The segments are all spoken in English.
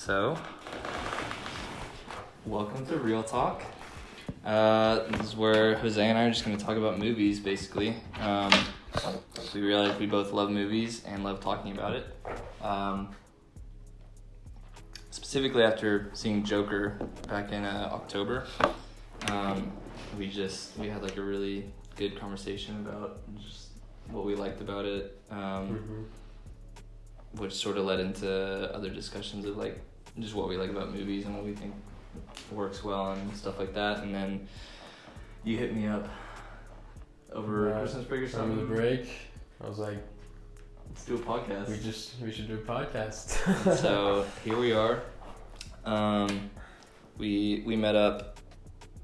So, welcome to Real Talk. This is where Jose and I are just going to talk about movies, basically. We realize we both love movies and love talking about it. Specifically after seeing Joker back in October, we had like a really good conversation about just what we liked about it, which sort of led into other discussions of like just what we like about movies and what we think works well and stuff like that. And then you hit me up over Christmas break or something. Over the break, I was like, let's do a podcast. We should do a podcast. So here we are. We met up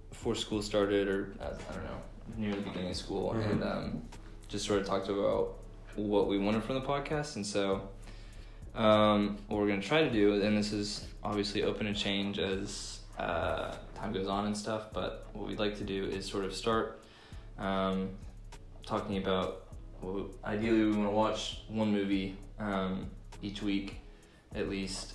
before school started, or I don't know, near the beginning of school, and just sort of talked about what we wanted from the podcast. And so what we're going to try to do, and this is obviously open to change as time goes on and stuff, but what we'd like to do is sort of start talking about, ideally we want to watch one movie each week at least.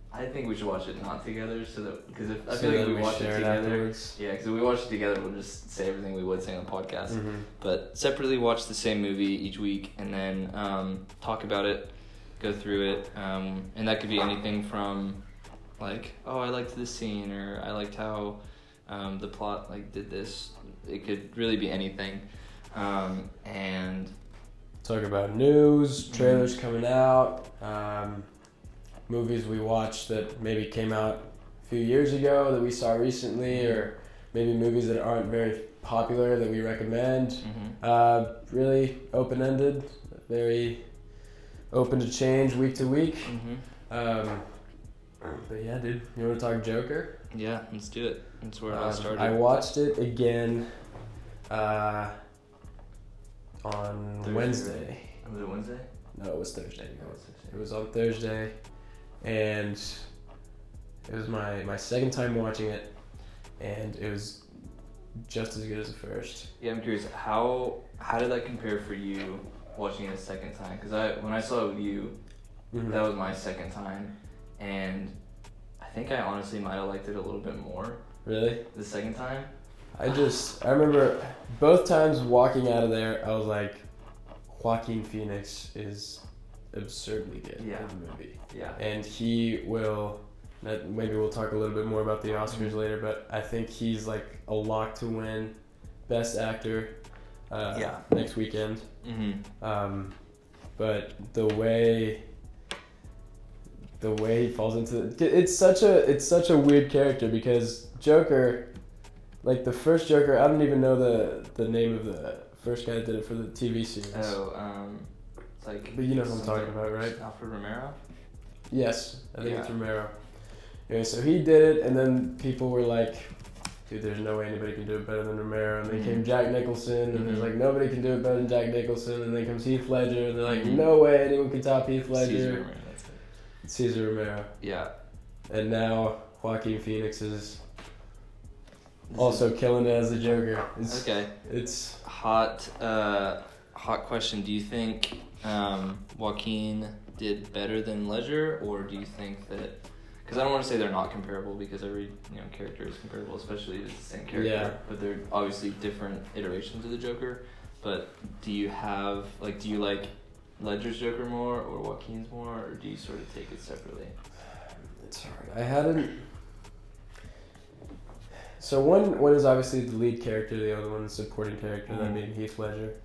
I think we should watch it not together, because I feel like if we watch it together, because if we watch it together, we'll just say everything we would say on the podcast. But separately, watch the same movie each week, and then talk about it, go through it, and that could be anything from like, oh, I liked this scene, or I liked how the plot like did this. It could really be anything, and talk about news, trailers coming out. Movies we watched that maybe came out a few years ago that we saw recently, or maybe movies that aren't very popular that we recommend. Really open-ended, very open to change week to week. But yeah, dude, you want to talk Joker? Yeah, let's do it. That's where I started. I watched it again on Thursday, Wednesday. Right? Was it Wednesday? No, it was Thursday. It was on Thursday. And it was my second time watching it, and it was just as good as the first. Yeah, I'm curious, how did that compare for you watching it a second time? Because when I saw it with you, that was my second time, and I think I honestly might have liked it a little bit more. Really? The second time? I remember both times walking out of there, I was like, Joaquin Phoenix is absurdly good in the movie. Yeah. And maybe we'll talk a little bit more about the Oscars later, but I think he's like a lock to win Best Actor next weekend. But the way he falls into it's such a weird character, because Joker, like the first Joker, I don't even know the name of the first guy that did it for the TV series. Like, but you know who I'm talking about, right? Alfred Romero? Yes, I think it's Romero. Yeah, so he did it, and then people were like, dude, there's no way anybody can do it better than Romero. And then came Jack Nicholson, and there's like, nobody can do it better than Jack Nicholson. And then comes Heath Ledger, and they're like, no way anyone can top Heath Ledger. Cesar Romero, that's it. Cesar Romero. Yeah. And now Joaquin Phoenix is also killing it as the Joker. It's hot question. Do you think Joaquin did better than Ledger, or do you think that, because I don't want to say they're not comparable, because every character is comparable, especially if it's the same character, but they're obviously different iterations of the Joker. But do you like Ledger's Joker more or Joaquin's more, or do you sort of take it separately? It's hard. So one is obviously the lead character, the other one is the supporting character, that being Heath Ledger.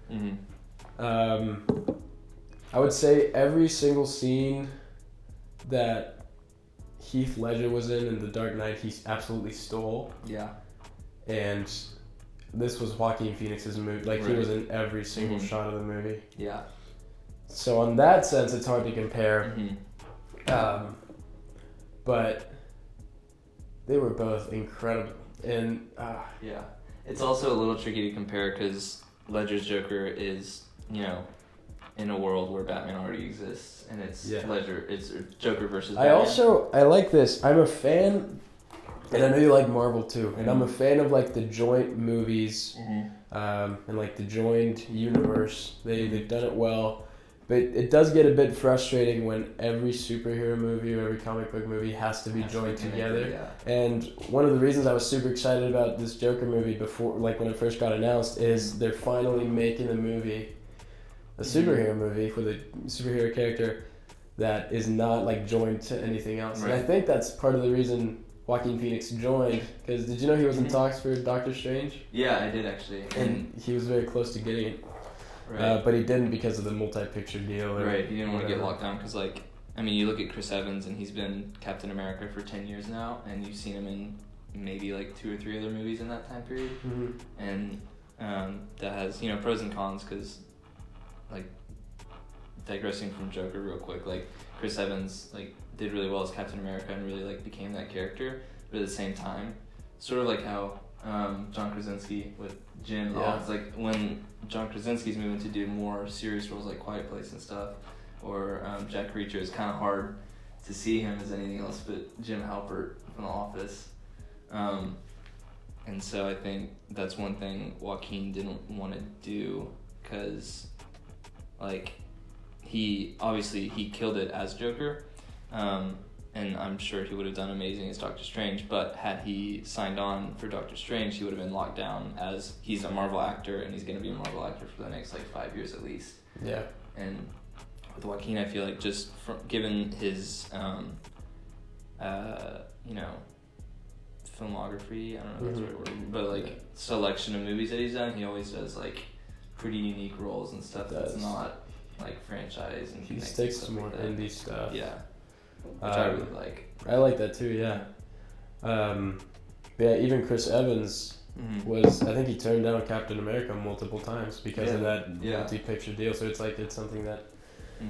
I would say every single scene that Heath Ledger was in The Dark Knight, he absolutely stole. Yeah. And this was Joaquin Phoenix's movie. Like, he was in every single shot of the movie. Yeah. So in that sense, it's hard to compare. But they were both incredible. And yeah. It's also a little tricky to compare, because Ledger's Joker is, in a world where Batman already exists, and it's Ledger, it's Joker versus Batman. I like this. I'm a fan, and I know you like Marvel too, and I'm a fan of like the joint movies, and like the joined universe. They've done it well, But it does get a bit frustrating when every superhero movie or every comic book movie has to be joined together. Yeah. And one of the reasons I was super excited about this Joker movie before, like when it first got announced, is they're finally making a movie, a superhero movie for the superhero character that is not like joined to anything else. Right. And I think that's part of the reason Joaquin Phoenix joined, because did you know he was in talks for Doctor Strange? Yeah, I did actually. And he was very close to getting it. Right. But he didn't because of the multi-picture deal. Right, he didn't want to get locked down because, like, I mean, you look at Chris Evans and he's been Captain America for 10 years now, and you've seen him in maybe like 2 or 3 other movies in that time period. Mm-hmm. And that has, you know, pros and cons because, like, digressing from Joker real quick, like, Chris Evans, like, did really well as Captain America and really, like, became that character, but at the same time, sort of like how John Krasinski with Jim, it's like when John Krasinski's moving to do more serious roles like Quiet Place and stuff, or Jack Reacher, it's kind of hard to see him as anything else but Jim Halpert from The Office. And so I think that's one thing Joaquin didn't want to do, because, like, he killed it as Joker, and I'm sure he would have done amazing as Doctor Strange, but had he signed on for Doctor Strange, he would have been locked down as he's a Marvel actor, and he's going to be a Marvel actor for the next, like, 5 years at least. Yeah. And with Joaquin, I feel like just given his, you know, filmography, I don't know if that's the right word, but, like, selection of movies that he's done, he always does, like, pretty unique roles and stuff that's not, like, franchise. And he sticks to more indie stuff. Yeah. Which I really like. I like that too, yeah. But yeah, even Chris Evans was, I think he turned down Captain America multiple times because of that multi-picture deal. So it's like, it's something that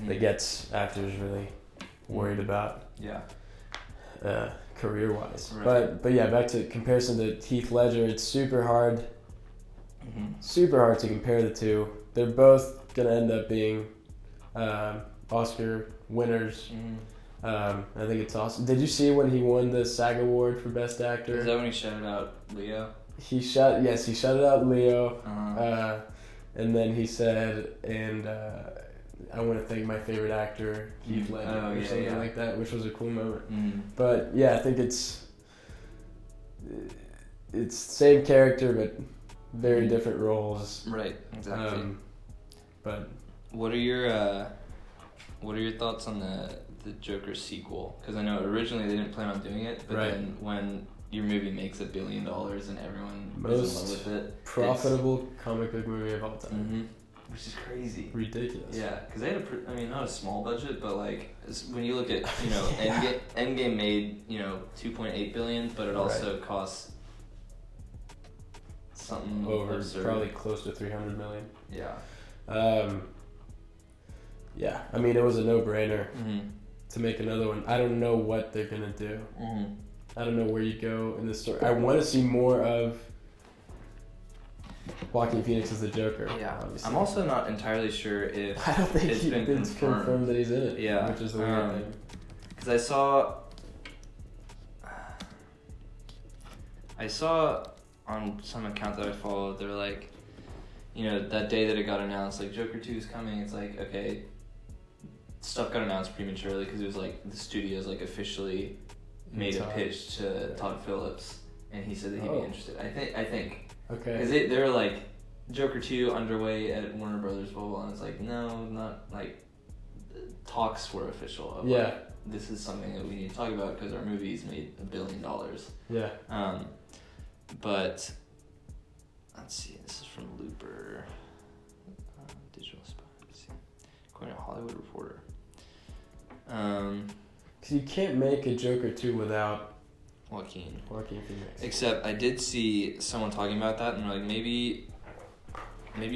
that gets actors really worried about. Yeah. Career-wise. Right. But yeah, back to comparison to Heath Ledger, it's super hard to compare the two. They're both going to end up being Oscar winners. I think it's awesome. Did you see when he won the SAG Award for Best Actor? Is that when he shouted out Leo? He shouted out Leo, and then he said, and I want to thank my favorite actor, Heath Ledger, or something like that, which was a cool moment. But yeah, I think it's same character, but very different roles. Right, exactly. But what are your thoughts on the Joker sequel? Because I know originally they didn't plan on doing it, but then when your movie makes $1 billion and everyone is in love with it, profitable comic book movie of all time, which is crazy, ridiculous. Yeah, because they had not a small budget, but like when you look at, you know, Endgame made, you know, $2.8 billion, but it also cost something over absurd. Probably close to $300 million. Yeah. Yeah, I mean, it was a no-brainer to make another one. I don't know what they're gonna do. I don't know where you go in the story. I want to see more of Joaquin Phoenix as the Joker. Yeah, obviously. I'm also not entirely sure if I don't think it's been confirmed that he's in it. Yeah, which is the weird thing. Because I saw on some account that I followed, they're like, you know, that day that it got announced, like, Joker 2 is coming. It's like, okay, stuff got announced prematurely because it was like the studios like officially made a pitch to Todd Phillips, and he said that he'd be interested. I think. Okay. Because they were like, Joker 2 underway at Warner Brothers, blah, blah, blah, and it's like, no, not like, talks were official of like, this is something that we need to talk about because our movie's made $1 billion. Yeah. But let's see, this is from Looper, Digital Spy, according to Hollywood Reporter. Because you can't make a Joker 2 without Joaquin Phoenix. Except I did see someone talking about that, and like maybe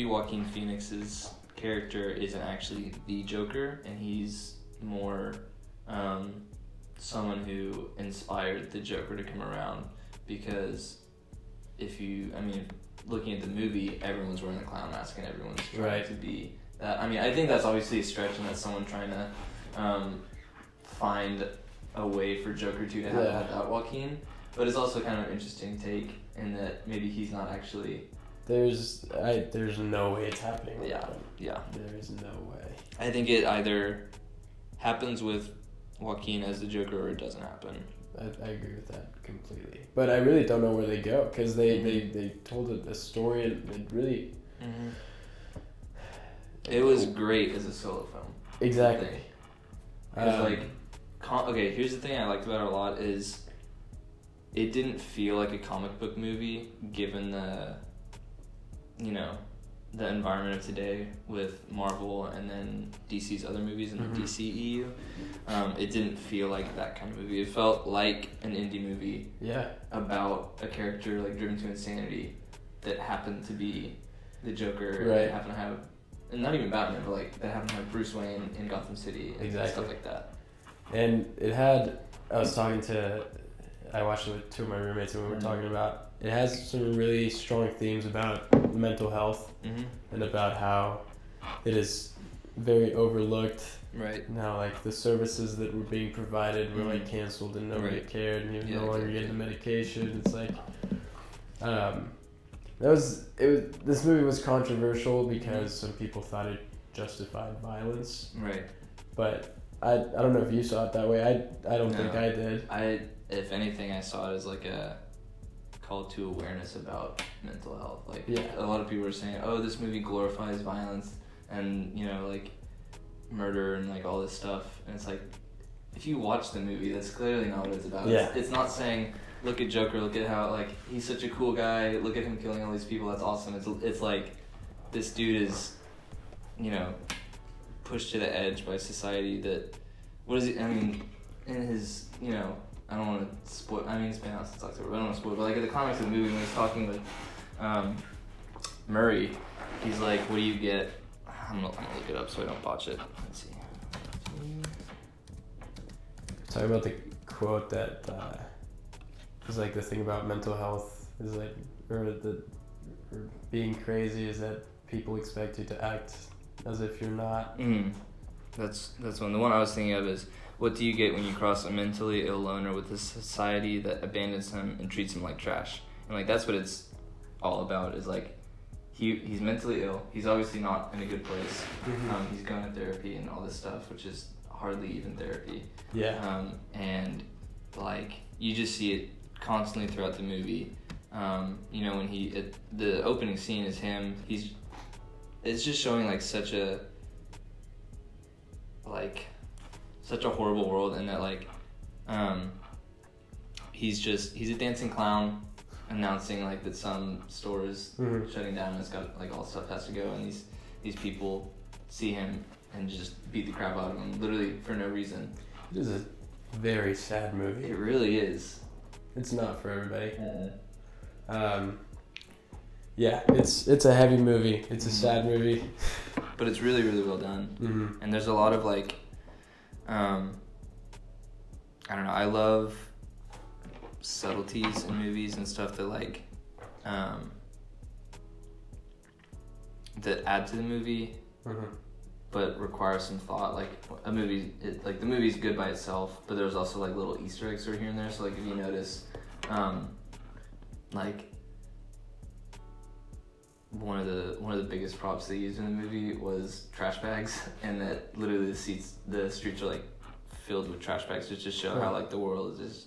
Joaquin Phoenix's character isn't actually the Joker, and he's more someone who inspired the Joker to come around. Because looking at the movie, everyone's wearing the clown mask and everyone's trying to be that. I mean, I think that's obviously a stretch, and that's someone trying to find a way for Joker 2 to happen without Joaquin. But it's also kind of an interesting take in that maybe he's not actually There's no way it's happening. Yeah. There is no way. I think it either happens with Joaquin as the Joker or it doesn't happen. I agree with that completely. But I really don't know where they go because they told a story and it really... Mm-hmm. It was great as a solo film. Exactly. Okay, here's the thing I liked about it a lot is it didn't feel like a comic book movie given the environment of today with Marvel and then DC's other movies in the DCEU. It didn't feel like that kind of movie. It felt like an indie movie. Yeah. About a character like driven to insanity that happened to be the Joker. Right. And happened to have, and not even Batman, but like that happened to have Bruce Wayne in Gotham City and stuff like that. And it had, I watched it with two of my roommates and we were talking about, it has some really strong themes about mental health and about how it is very overlooked. Right. Now, like, the services that were being provided were, like, canceled and nobody cared and he was no longer getting the medication. It's like, this movie was controversial because some people thought it justified violence. Right. But I don't know if you saw it that way. I don't think I did. If anything, I saw it as like a call to awareness about mental health. Like a lot of people are saying, "Oh, this movie glorifies violence and like murder and like all this stuff." And it's like, if you watch the movie, that's clearly not what it's about. Yeah. It's not saying, "Look at Joker. Look at how like he's such a cool guy. Look at him killing all these people. That's awesome." It's like this dude is, pushed to the edge by society that, what is he, I mean, in his, I don't want to spoil, I mean, it's been out since October, but I don't want to spoil, but like in the comics of the movie when he's talking with Murray, he's like, what do you get, I'm gonna look it up so I don't botch it, let's see. Talking about the quote that is like the thing about mental health is like, or being crazy is that people expect you to act as if you're not. That's one. The one I was thinking of is, what do you get when you cross a mentally ill loner with a society that abandons him and treats him like trash? And like that's what it's all about. Is like he's mentally ill. He's obviously not in a good place. He's going to therapy and all this stuff, which is hardly even therapy. Yeah. And like you just see it constantly throughout the movie. When the opening scene is him. It's just showing like such a horrible world, and that like he's a dancing clown announcing like that some store is shutting down and it's got like all stuff has to go, and these people see him and just beat the crap out of him literally for no reason. It is a very sad movie. It really is. It's not for everybody. Yeah, it's a heavy movie. It's a sad movie. But it's really, really well done. And there's a lot of like, I don't know, I love subtleties in movies and stuff that like, that add to the movie, but require some thought. Like the movie's good by itself, but there's also like little Easter eggs here and there. So like if you notice, like, one of the biggest props they used in the movie was trash bags, and that literally the streets are like filled with trash bags to just show how like the world is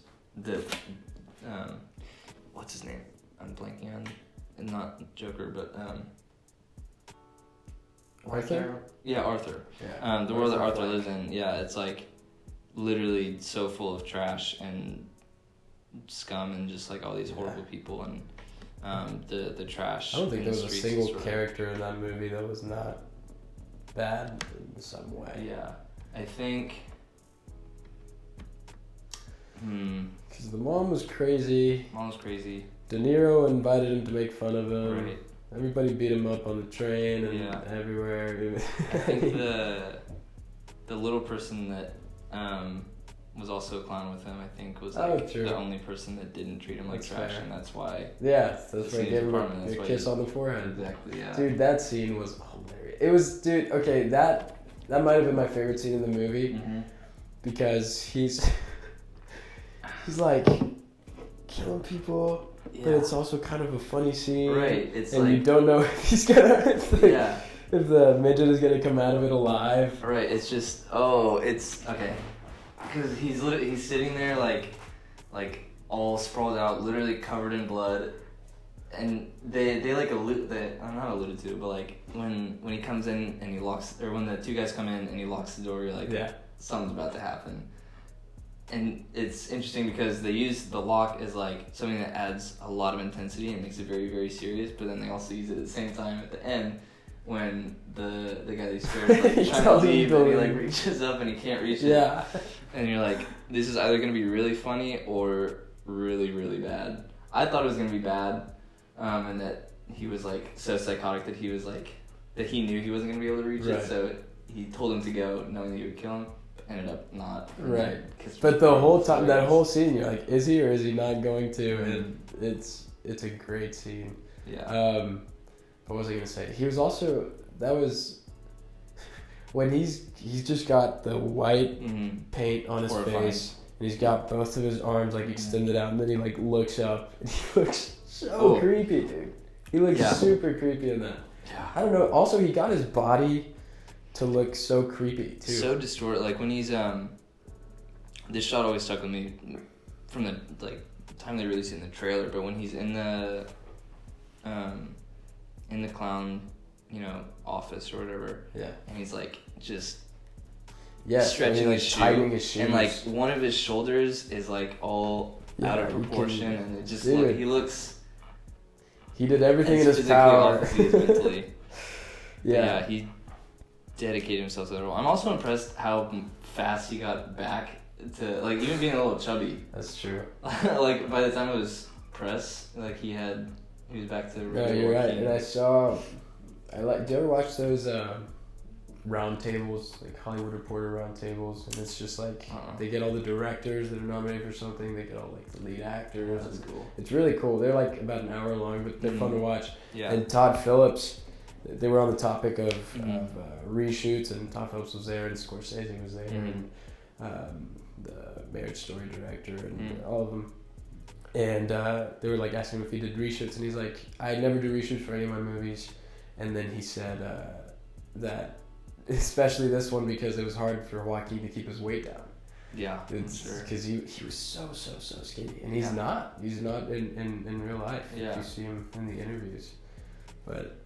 what's his name? I'm blanking on, and not Joker, but Arthur? Yeah, Arthur. Yeah. The world that Arthur lives in, it's like literally so full of trash and scum and just like all these horrible people and the trash. I don't think there was a single character in that movie that was not bad in some way. Yeah, I think. Because the mom was crazy. De Niro invited him to make fun of him. Right. Everybody beat him up on the train and everywhere. I think the little person that was also a clown with him, I think, was like the only person that didn't treat him like trash, and that's why. Yeah, that's why he gave him a kiss on the forehead. Exactly, yeah. Dude, that scene was hilarious. It was, dude. Okay, that might have been my favorite scene in the movie because he's like killing people, but it's also kind of a funny scene. Right. And you don't know if he's gonna if the midget is gonna come out of it alive. Right. It's just it's okay. Because he's sitting there like all sprawled out, literally covered in blood, and they like I'm not alluded to, but like when he comes in and he locks, or when the two guys come in and he locks the door, you're like, something's about to happen. And it's interesting because they use the lock as like something that adds a lot of intensity and makes it very, very serious, but then they also use it at the same time at the end when the guy they scared is like trying to leave and he like reaches up and he can't reach it. Yeah. And you're like, this is either gonna be really funny or really, really bad. I thought it was gonna be bad, and that he was like so psychotic that he was like that he knew he wasn't gonna be able to reach it, so he told him to go knowing that he would kill him. Ended up not. Right. But the whole time, that whole scene, you're like, is he or is he not going to? And it's a great scene. Yeah. What was I gonna say? He was also, that was when he's just got the white paint on his face, and he's got both of his arms like extended out, and then he like looks up, and he looks so creepy, dude. He looks super creepy in that. Yeah. I don't know. Also, he got his body to look so creepy too. So distorted. Like when he's this shot always stuck with me from the like time they released it in the trailer. But when he's in the clown, office or whatever. Yeah. And he's like just stretching his shoe, tightening his shoes, and like one of his shoulders is like all out of proportion, and it just he looks. He did everything in his power. Mentally. Yeah. He dedicated himself to the role. I'm also impressed how fast he got back to, like, even being a little chubby. That's true. Like, by the time it was press, like, he was back to regular. No, you're right. And do you ever watch those round tables, like Hollywood Reporter round tables? And it's just like, they get all the directors that are nominated for something, they get all, like, the lead actors. That's cool. It's really cool. They're, like, about an hour long, but they're fun to watch. Yeah. And Todd Phillips, they were on the topic of reshoots, and Todd Phillips was there, and Scorsese was there, and the Marriage Story director, and all of them. And they were like asking him if he did reshoots, and he's like, I never do reshoots for any of my movies. And then he said that, especially this one, because it was hard for Joaquin to keep his weight down. Yeah, because he was so skinny, and he's not in real life. Yeah, if you see him in the interviews, but.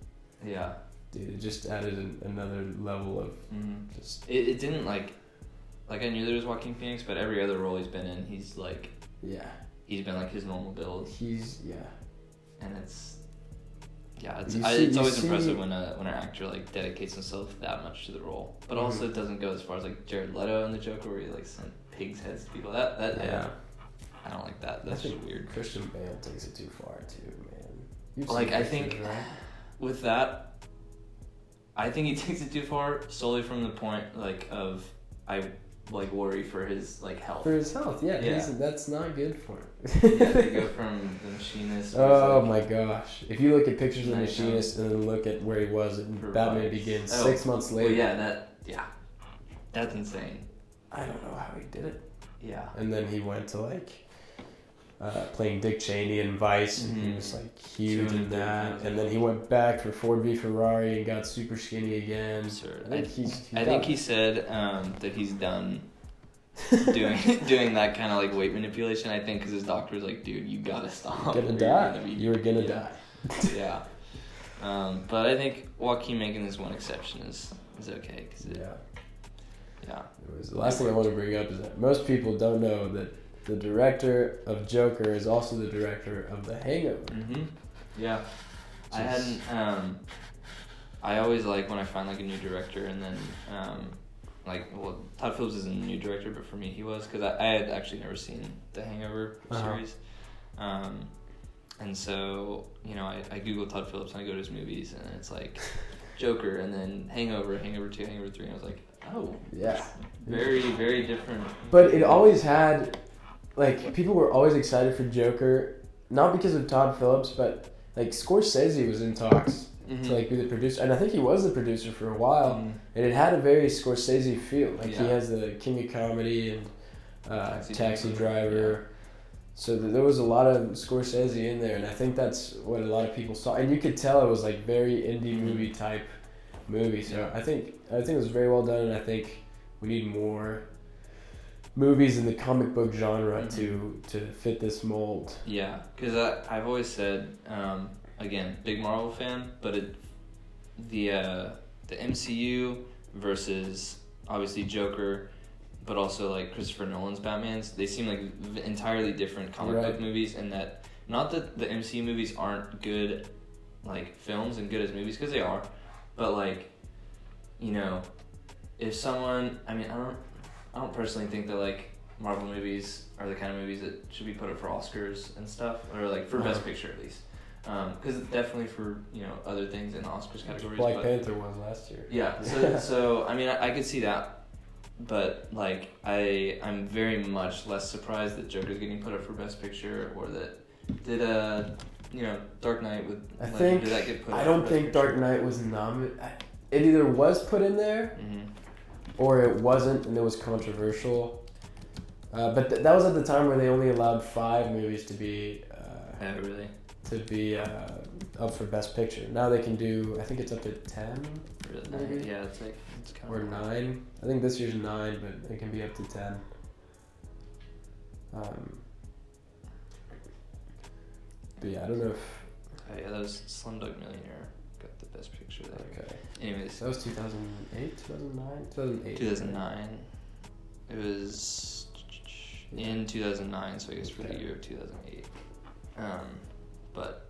Yeah. Dude, it just added another level of just... It didn't, like I knew there was Joaquin Phoenix, but every other role he's been in, he's, like... Yeah. He's been, like, his normal build. And it's... Yeah, it's always impressive when an actor, like, dedicates himself that much to the role. But also it doesn't go as far as, like, Jared Leto in The Joker, where he, like, sent pigs' heads to people. That I don't like that. That's just weird. Christian Bale takes it too far, too, man. Like, I think... Right? With that, I think he takes it too far solely from the point of I worry for his health. For his health, yeah. That's not good for him. They go from the Machinist. Oh my gosh! If you look at pictures of the Machinist and then look at where he was in Batman Begins 6 months later. Well, that's insane. I don't know how he did it. Yeah. And then he went to playing Dick Cheney in Vice, and he was huge in that. And then he went back for Ford v Ferrari and got super skinny again. I think he said that he's done doing that kind of weight manipulation. I think because his doctor was like, dude, you gotta stop. You're gonna die. Yeah. But I think Joaquin making this one exception is okay. Yeah. The last thing I want to bring up is that most people don't know that the director of Joker is also the director of The Hangover. Yeah. I hadn't. I always like when I find a new director, and then Todd Phillips isn't a new director, but for me he was, because I had actually never seen The Hangover series, and so I Googled Todd Phillips and I go to his movies, and it's like Joker, and then Hangover, Hangover 2, Hangover 3, and I was like, oh yeah, very very different. But it always had. People were always excited for Joker, not because of Todd Phillips, but, Scorsese was in talks to, be the producer. And I think he was the producer for a while. And it had a very Scorsese feel. He has the King of Comedy and Taxi Driver. So there was a lot of Scorsese in there, and I think that's what a lot of people saw. And you could tell it was like very indie movie type movie. So I think it was very well done, and I think we need more movies in the comic book genre to fit this mold. Yeah, because I've always said, again, big Marvel fan, but the MCU versus obviously Joker, but also like Christopher Nolan's Batmans, they seem like entirely different comic book movies, and that not that the MCU movies aren't good like films and good as movies, because they are, but like, you know, if someone, I mean, I don't personally think that like Marvel movies are the kind of movies that should be put up for Oscars and stuff, or like for Best Picture at least. Because definitely for, you know, other things in the Oscars categories. Black Panther was last year. Yeah, so I mean, I could see that, but like I'm very much less surprised that Joker's getting put up for Best Picture, or that Dark Knight did that get put up? I don't think Dark Knight was nominated. It either was put in there, or it wasn't, and it was controversial. But that was at the time where they only allowed 5 movies to be. Really? To be up for Best Picture. Now they can do, I think it's up to 10. Really? Maybe? Yeah, it's kind or 9. I think this year's 9, but it can be up to 10. But yeah, I don't know if. Oh yeah, that was Slumdog Millionaire got the Best Picture there. Okay. Anyways, that was 2008, 2009, 2008. 2009. It was in 2009, so I guess for the year of 2008. But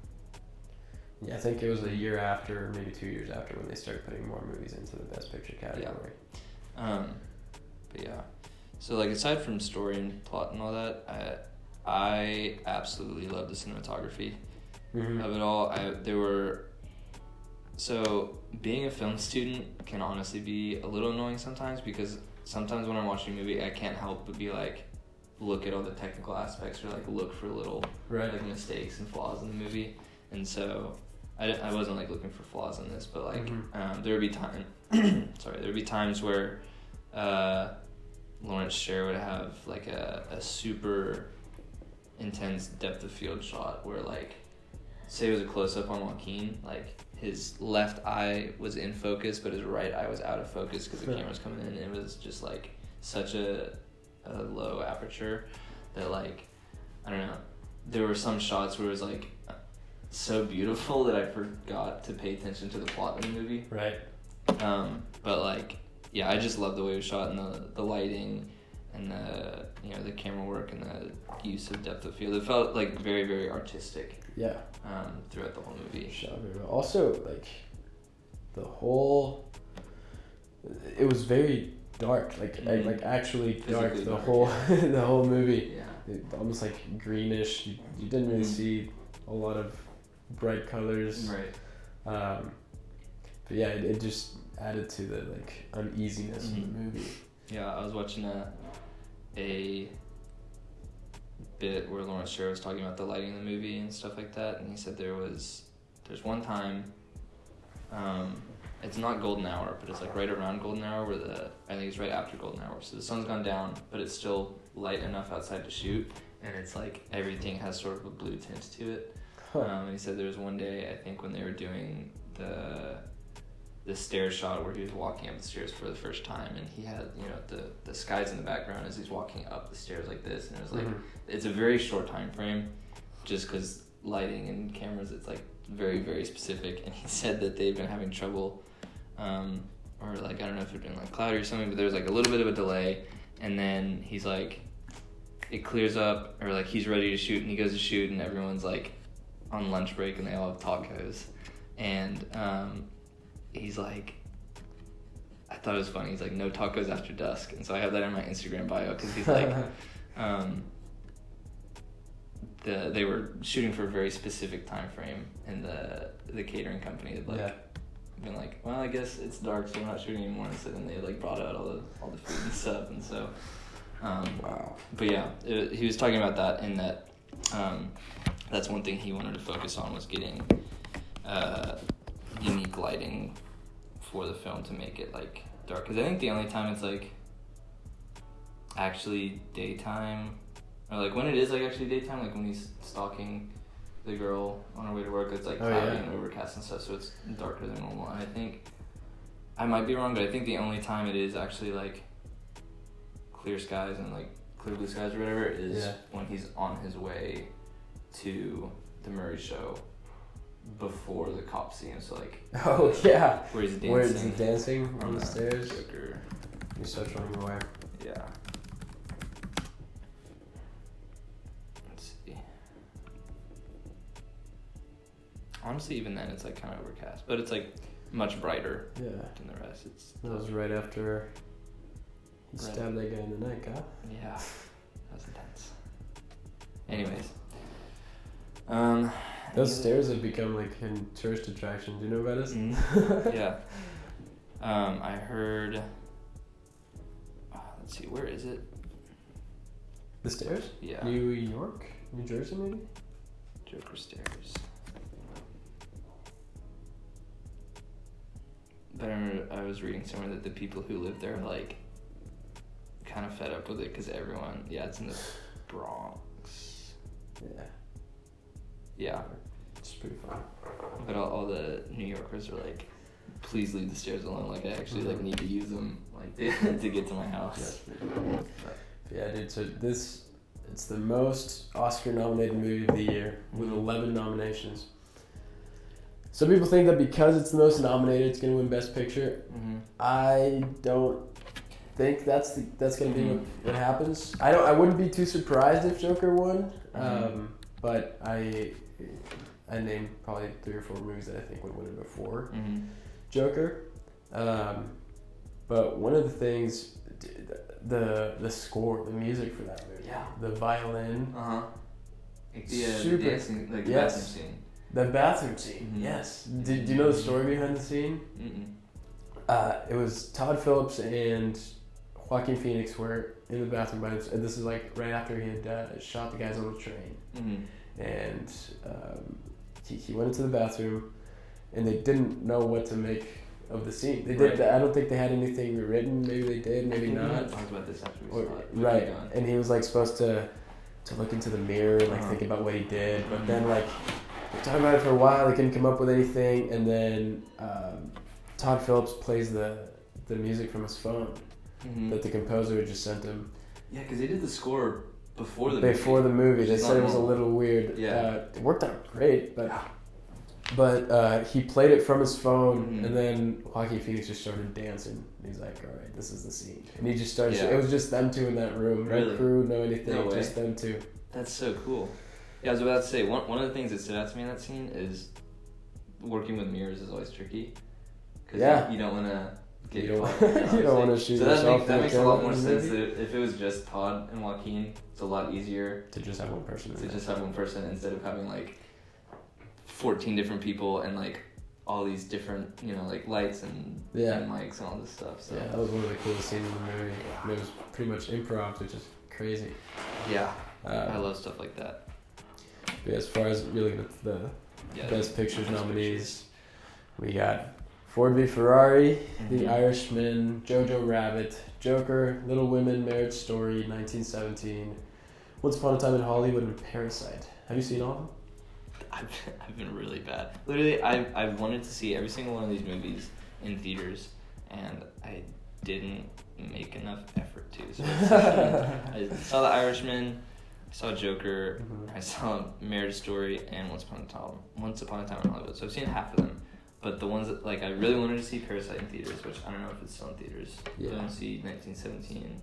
yeah, I think it was a year after, maybe 2 years after, when they started putting more movies into the Best Picture category. Yeah. But yeah, so like aside from story and plot and all that, I absolutely love the cinematography of it all. So being a film student can honestly be a little annoying sometimes, because sometimes when I'm watching a movie, I can't help but be like, look at all the technical aspects, or like look for little like mistakes and flaws in the movie. And so I wasn't like looking for flaws in this, but like there would be times where Lawrence Sher would have like a super intense depth of field shot where, like, say it was a close up on Joaquin, like his left eye was in focus but his right eye was out of focus because the camera was coming in, and it was just like such a low aperture that, like, I don't know, there were some shots where it was like so beautiful that I forgot to pay attention to the plot of the movie. Right. But like, yeah, I just love the way it was shot, and the lighting and the, you know, the camera work and the use of depth of field. It felt like very, very artistic. Yeah. Throughout the whole movie. Shot very well. Also, like, it was very dark, like actually dark. The whole movie. Yeah. It, almost like greenish. You didn't really see a lot of bright colors. Right. But yeah, it just added to the like uneasiness of the movie. Yeah, I was watching a bit where Lawrence Sher was talking about the lighting in the movie and stuff like that, and he said there's one time, it's not golden hour, but it's like right around golden hour where I think it's right after golden hour, so the sun's gone down but it's still light enough outside to shoot, and it's like everything has sort of a blue tint to it. And he said there was one day, I think, when they were doing the stair shot where he was walking up the stairs for the first time, and he had, you know, the skies in the background as he's walking up the stairs like this, and it was like it's a very short time frame, just because lighting and cameras, it's like very, very specific. And he said that they've been having trouble, or like, I don't know if they're doing like cloudy or something, but there's like a little bit of a delay, and then he's like, it clears up, or like he's ready to shoot, and he goes to shoot, and everyone's like on lunch break and they all have tacos, and he's like, I thought it was funny, he's like, no tacos after dusk. And so I have that in my Instagram bio, because he's like, they were shooting for a very specific time frame, and the catering company had like been like, well, I guess it's dark, so we're not shooting anymore. And so then they like brought out all the food and stuff, and so wow. But yeah, he was talking about that, and that that's one thing he wanted to focus on, was getting unique lighting for the film to make it like dark, because I think the only time it's like actually daytime Or like when it is like actually daytime, like when he's stalking the girl on her way to work, it's like cloudy and overcast and stuff, so it's darker than normal. And I think, I might be wrong, but I think the only time it is actually like clear skies and like clear blue skies or whatever is when he's on his way to the Murray show before the cops see him. So like where he's dancing on the stairs. Joker. He starts running away. Yeah. Let's see. Honestly, even then it's like kind of overcast, but it's like much brighter than the rest. That was right after he stabbed that guy in the neck, huh? Yeah, that was intense. Anyways, those stairs have become like a tourist attraction. Do you know about this? Mm-hmm. Yeah. I heard. Let's see, where is it? The stairs? Yeah. New York, New Jersey, maybe. Joker stairs. But I remember I was reading somewhere that the people who live there are like kind of fed up with it because everyone, it's in the Bronx. Yeah. Yeah. It's pretty fun. But all the New Yorkers are like, please leave the stairs alone. Like I actually like need to use them like to get to my house. Yeah, dude. So it's the most Oscar-nominated movie of the year with 11 nominations. Some people think that because it's the most nominated, it's going to win Best Picture. Mm-hmm. I don't think that's going to be what happens. I wouldn't be too surprised if Joker won. Mm-hmm. But I named probably 3 or 4 movies that I think would win it before Joker. But one of the things, the score, the music for that movie, the violin, like the dancing, like the bathroom scene. The bathroom scene, yes. Do you know the story behind the scene? It was Todd Phillips and Joaquin Phoenix were in the bathroom by themselves, and this is like right after he had shot the guys on the train. And he went into the bathroom, and they didn't know what to make of the scene. They did. I don't think they had anything written. Maybe they did. Maybe not. Talked about this after we saw it. Right, and he was like supposed to look into the mirror and like think about what he did, but then like. Talking about it for a while, they couldn't come up with anything, and then Todd Phillips plays the music from his phone that the composer had just sent him. Yeah, because they did the score before the movie. They said it was a little weird. Yeah. It worked out great, but he played it from his phone, and then Joaquin Phoenix just started dancing. He's like, all right, this is the scene. And he just started, it was just them two in that room. Really? No crew, no anything, just them two. That's so cool. Yeah, I was about to say, one of the things that stood out to me in that scene is working with mirrors is always tricky. Because you don't want to get caught. You don't want to shoot yourself. That makes a lot more sense that if it was just Todd and Joaquin, it's a lot easier. To just have one person. Instead of having like 14 different people and like all these different, like lights and mics and all this stuff. So. Yeah, that was one of the coolest scenes in the movie. I mean, it was pretty much improv, which is crazy. Yeah, I love stuff like that. But as far as really the Best Pictures nominees, we got Ford v Ferrari, The Irishman, Jojo Rabbit, Joker, Little Women, Marriage Story, 1917, Once Upon a Time in Hollywood, and Parasite. Have you seen all of them? I've been really bad. Literally, I've wanted to see every single one of these movies in theaters, and I didn't make enough effort to. So I saw The Irishman, I saw Joker, I saw Marriage Story, and Once Upon a Time in Hollywood. So I've seen half of them. But the ones that, I really wanted to see Parasite in theaters, which I don't know if it's still in theaters. Yeah. I want to see 1917,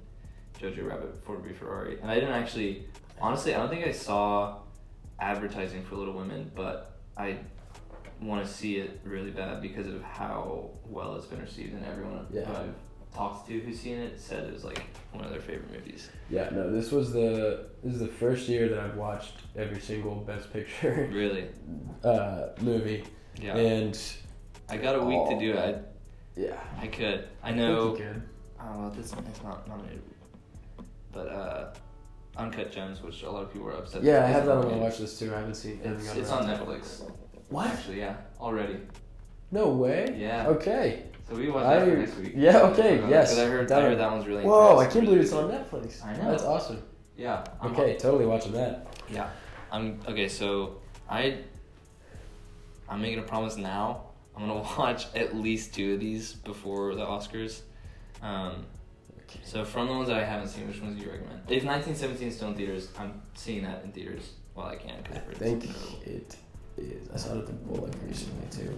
Jojo Rabbit, Ford v Ferrari. And I didn't actually, honestly, I don't think I saw advertising for Little Women, but I want to see it really bad because of how well it's been received, and everyone who I've talked to who's seen it said it was one of their favorite movies. Yeah, no, this is the first year that I've watched every single Best Picture movie. Yeah. And I got a week to do it. I could. I know. I think you could. Oh, well, it's not nominated. But Uncut Gems, which a lot of people are upset. Yeah, I have that on my watch list too. I haven't seen it. It's on Netflix. What? Actually, yeah, already. No way. Yeah. Okay. So we watch that for next week. Yeah. Okay. Yes. Because I heard that one's really. Whoa! I can't believe it's on Netflix. I know. That's awesome. Yeah. Okay, totally watching that. Yeah. So I'm making a promise now. I'm gonna watch at least 2 of these before the Oscars. So from the ones that I haven't seen, which ones do you recommend? If 1917 is still in theaters, I'm seeing that in theaters while I can. I think it is. I saw it at the Bullock recently too.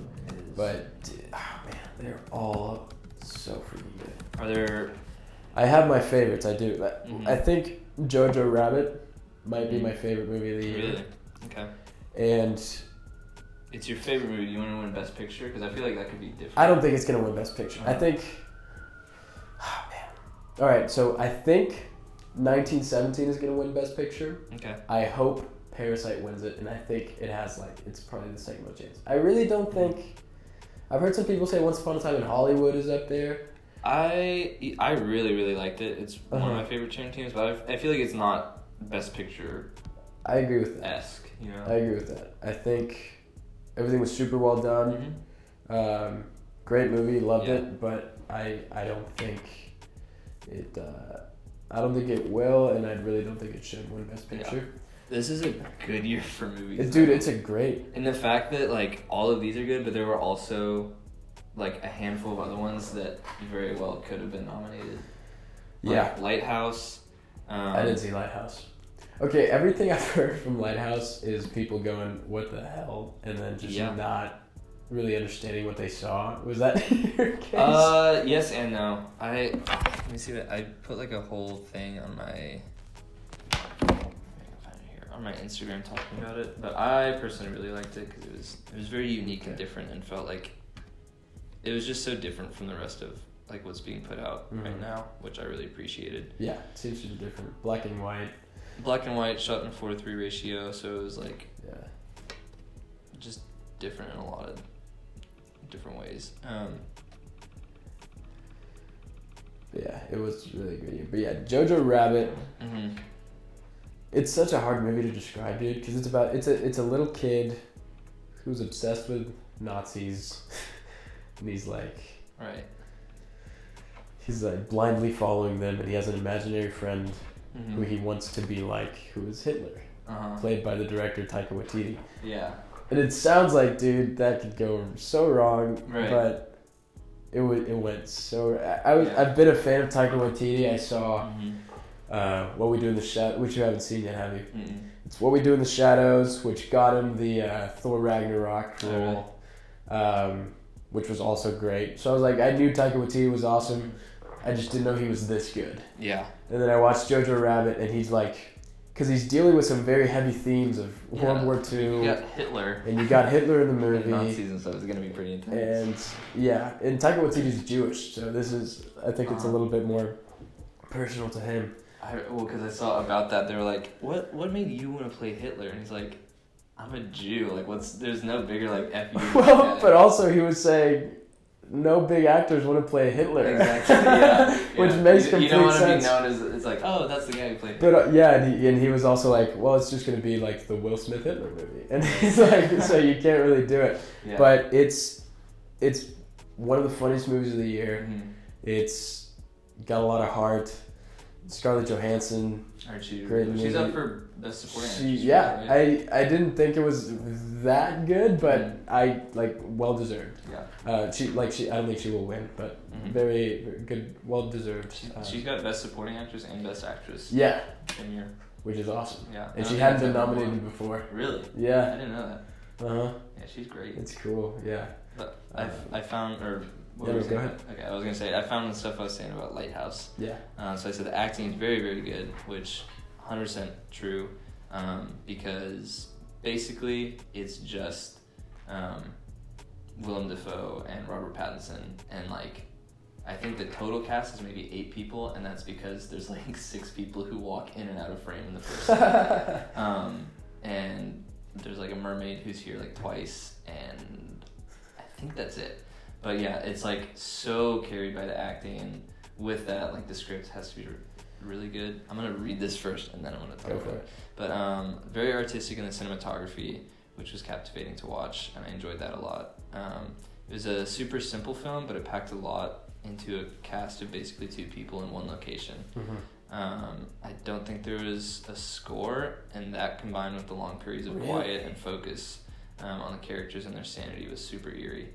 But man, they're all so freaking good. Are there? I have my favorites. I do. I think Jojo Rabbit might be my favorite movie of the year. Really? Okay. And it's your favorite movie. Do you want to win Best Picture? Because I feel like that could be different. I don't think it's gonna win Best Picture. I think. Oh man. All right, so I think 1917 is gonna win Best Picture. Okay. I hope Parasite wins it, and I think it has it's probably the second most chance. I really don't think. I've heard some people say Once Upon a Time in Hollywood is up there. I really, really liked it. It's one of my favorite Tarantinos, but I feel like it's not Best Picture. I agree with that. Esque, you know. I agree with that. I think everything was super well done. Great movie, loved it, but I don't think it. I don't think it will, and I really don't think it should win Best Picture. Yeah. This is a good year for movies. Dude, it's a great. And the fact that all of these are good, but there were also a handful of other ones that very well could have been nominated. Lighthouse. I didn't see Lighthouse. Okay, everything I've heard from Lighthouse is people going, "What the hell?" and then just not really understanding what they saw. Was that your case? Yes and no. Let me see. I put a whole thing on my. On my Instagram talking about it, but I personally really liked it because it was very unique and different, and felt like it was just so different from the rest of what's being put out right now, which I really appreciated. Yeah, it seems to be different. Black and white, shot in a 4:3 ratio, so it was just different in a lot of different ways. Yeah, it was really good. But yeah, Jojo Rabbit. It's such a hard movie to describe, dude, because it's a little kid who's obsessed with Nazis, and he's blindly following them, and he has an imaginary friend who he wants to be who is Hitler, played by the director Taika Waititi. Yeah. And it sounds like, dude, that could go so wrong, but it went so. I've been a fan of Taika Waititi. I saw. What We Do in the Shadows, which you haven't seen yet, have you? It's What We Do in the Shadows, which got him the Thor Ragnarok role, which was also great. So I was I knew Taika Waititi was awesome. I just didn't know he was this good. Yeah. And then I watched Jojo Rabbit, and he's because he's dealing with some very heavy themes of World War II. You got Hitler. And you got Hitler in the movie. And Nazis and stuff is going to be pretty intense. And Taika Waititi's Jewish, so I think it's a little bit more personal to him. Because I saw about that, they were like, what made you want to play Hitler? And he's like, I'm a Jew. There's no bigger F you. Well, but also he was saying, no big actors want to play Hitler. Exactly. Yeah. Which makes complete sense. You don't want to be known as it's that's the guy who played Hitler. But and he was also well, it's just gonna be the Will Smith Hitler movie, and he's so you can't really do it. Yeah. But it's one of the funniest movies of the year. It's got a lot of heart. Scarlett Johansson, great. She's up for Best Supporting Actress. Yeah, right? I didn't think it was that good, but I well deserved. Yeah. She I don't think she will win, but very, very good, well deserved. She's got Best Supporting Actress and Best Actress. Yeah. In here. Which is awesome. Yeah. And she hadn't been nominated before. Really? Yeah. I didn't know that. Yeah, she's great. It's cool. Yeah. But I found go ahead. Okay, I was gonna say I found the stuff I was saying about Lighthouse. Yeah. So I said the acting is very, very good, which 100% true, because basically it's just Willem Dafoe and Robert Pattinson, and I think the total cast is maybe 8 people, and that's because there's 6 people who walk in and out of frame in the first scene. And there's a mermaid who's here twice, and I think that's it. But yeah, it's so carried by the acting, and with that, the script has to be really good. I'm gonna read this first, and then I'm gonna talk about it. But very artistic in the cinematography, which was captivating to watch, and I enjoyed that a lot. It was a super simple film, but it packed a lot into a cast of basically 2 people in one location. I don't think there was a score, and that combined with the long periods of quiet and focus on the characters and their sanity was super eerie.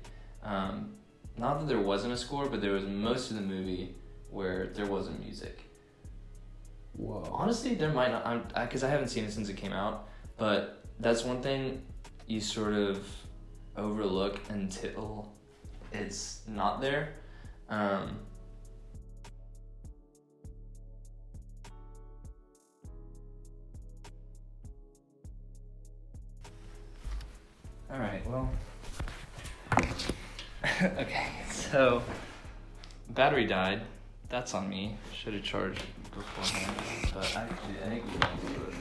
Not that there wasn't a score, but there was most of the movie where there wasn't music. Whoa. Honestly, there might not, because I haven't seen it since it came out, but that's one thing you sort of overlook until it's not there. All right, well, okay, so battery died. That's on me. Should have charged beforehand, but actually, I think we went through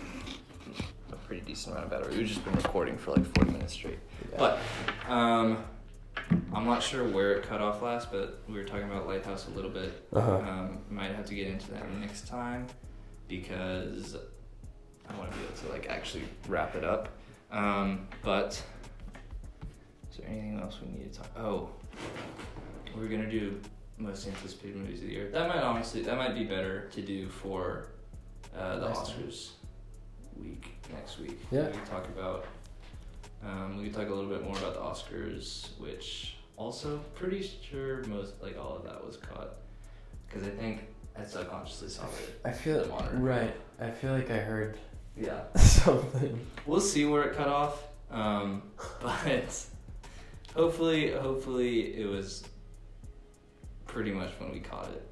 a pretty decent amount of battery. We've just been recording for like 40 minutes straight. Yeah. But I'm not sure where it cut off last, but we were talking about Lighthouse a little bit. Might have to get into that next time because I want to be able to like actually wrap it up. But is there anything else we need to talk? Oh, we're gonna do most anticipated movies of the year. That might be better to do for the Oscars week next week. Yeah. We can talk about. We can talk a little bit more about the Oscars, which also pretty sure all of that was caught, because I think I subconsciously saw it. I feel right. I feel like I heard. Yeah. Something. We'll see where it cut off, but hopefully it was pretty much when we caught it.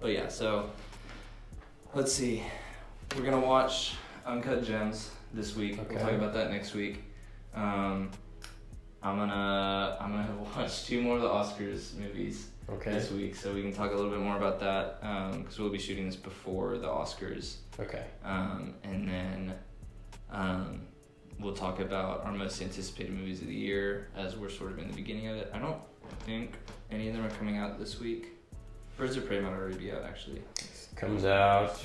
But yeah, so let's see. We're gonna watch Uncut Gems this week. Okay. We'll talk about that next week. I'm gonna watch 2 more of the Oscars movies this week, so we can talk a little bit more about that, because we'll be shooting this before the Oscars. Okay. And then we'll talk about our most anticipated movies of the year as we're sort of in the beginning of it. I don't think any of them are coming out this week. Birds of Prey might already be out, actually. Comes out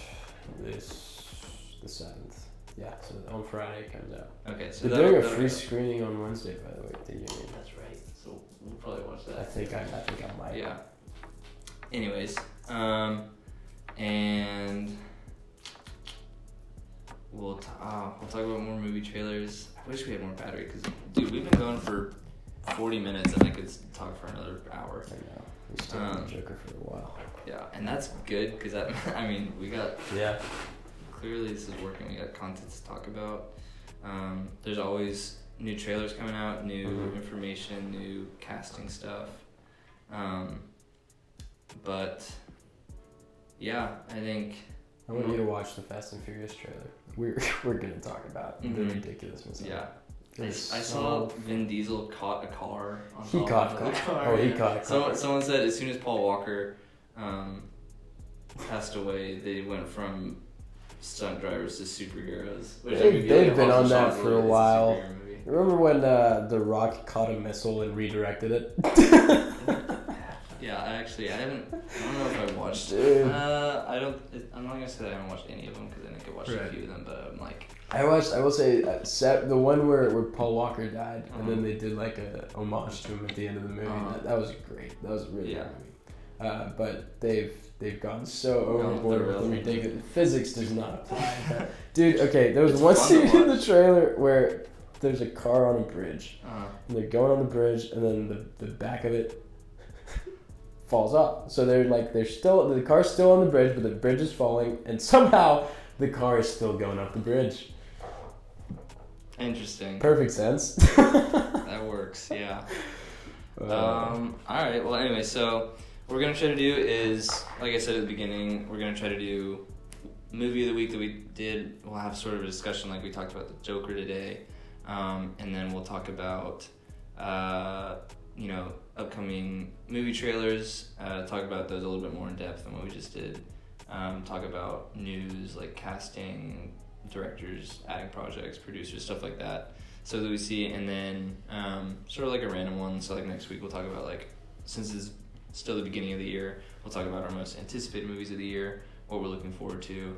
the 7th. Yeah, so on Friday it comes out. Okay, so they're doing a free screening on Wednesday, by the way, at the Union. That's right. So we'll probably watch that. I think I might. Yeah. Anyways, and we'll talk about more movie trailers. I wish we had more battery, because dude, we've been going for 40 minutes and I could talk for another hour. I know. We stayed on the Joker for a while. Yeah, and that's good, because we got. Yeah. Clearly this is working. We got content to talk about. There's always new trailers coming out, new information, new casting stuff. But yeah, I think I want you to watch the Fast and Furious trailer. We're gonna talk about the ridiculousness. Yeah. I saw Vin Diesel caught a car. He caught a car. Oh, he caught a car. Someone said as soon as Paul Walker passed away, they went from stunt drivers to superheroes. They've been on that for a while. Remember when The Rock caught a missile and redirected it? Yeah, I don't know if I watched. Dude. I'm not gonna say that I haven't watched any of them, because I think I watched a few of them, but I'm like. I will say, the one where Paul Walker died, and then they did like a homage to him at the end of the movie. That was great. That was a really good movie. But they've gone so overboard with the ridiculous. Physics does not apply. Dude, okay, there was one scene in the trailer where there's a car on a bridge, and they're going on the bridge, and then the back of it falls off. So the car's still on the bridge, but the bridge is falling, and somehow the car is still going up the bridge. Interesting. Perfect sense. That works, yeah. Alright, well anyway, so what we're going to try to do is, like I said at the beginning, we're going to try to do movie of the week that we did. We'll have sort of a discussion like we talked about the Joker today. And then we'll talk about, upcoming movie trailers, talk about those a little bit more in depth than what we just did. Talk about news like casting, directors, adding projects, producers, stuff like that, so that we see. And then sort of like a random one. So like next week we'll talk about, like, since it's still the beginning of the year, we'll talk about our most anticipated movies of the year, what we're looking forward to,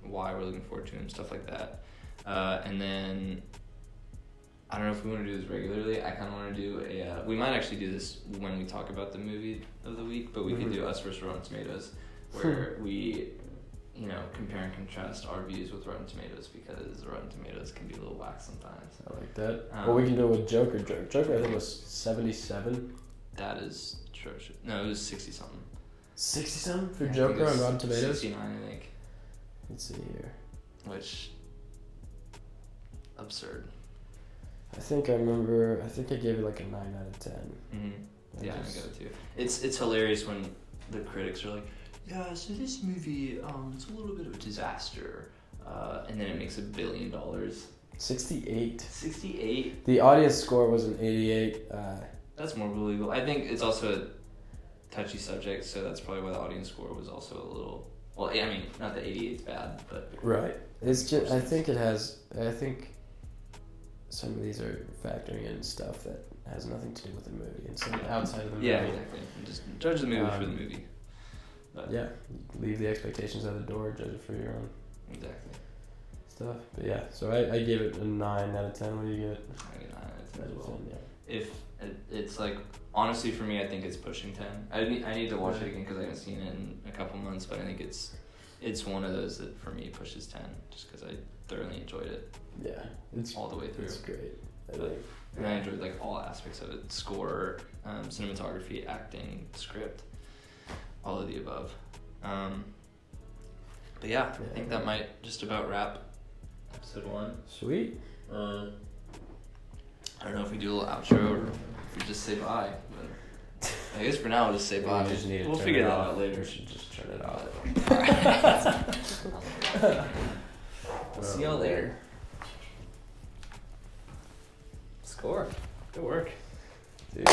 why we're looking forward to them, stuff like that. And then I don't know if we want to do this regularly. I kind of want to do we might actually do this when we talk about the movie of the week, but we could do Us vs. Rotten Tomatoes. where we, compare and contrast our views with Rotten Tomatoes, because Rotten Tomatoes can be a little whack sometimes. I like that. Well, we can do it with Joker. Joker, I think, was 77. That is atrocious. No, it was 60-something. 60-something for Joker on Rotten Tomatoes? 69, I think. Let's see here. Which, absurd. I think I gave it like a 9 out of 10. Mm-hmm. Yeah, I got it too. It's hilarious when the critics are like, yeah, so this movie, it's a little bit of a disaster, and then it makes $1 billion. 68. 68. The audience score was an 88. That's more believable. I think it's also a touchy subject, so that's probably why the audience score was also a little. Well, I mean, not that 88's bad, but right. It's just. I think some of these are factoring in stuff that has nothing to do with the movie and something outside of the movie. Yeah, exactly. Just judge the movie for the movie. But yeah, leave the expectations at the door. Judge it for your own. Exactly. Stuff, but yeah. So I gave it a 9 out of 10. What do you get? I get 9 out of 10 as well. 10, yeah. If it's like, honestly, for me, I think it's pushing 10. I need to watch it again because I haven't seen it in a couple months, but I think it's one of those that for me pushes 10 just because I thoroughly enjoyed it. Yeah, it's all the way through. It's great. And I enjoyed like all aspects of it: score, cinematography, acting, script, all of the above. But yeah, I think that might just about wrap episode 1. Sweet. I don't know if we do a little outro or if we just say bye, but I guess for now we'll just say bye. We'll figure that out later. We should just turn it off. We'll see y'all later. Score. Good work. Dude.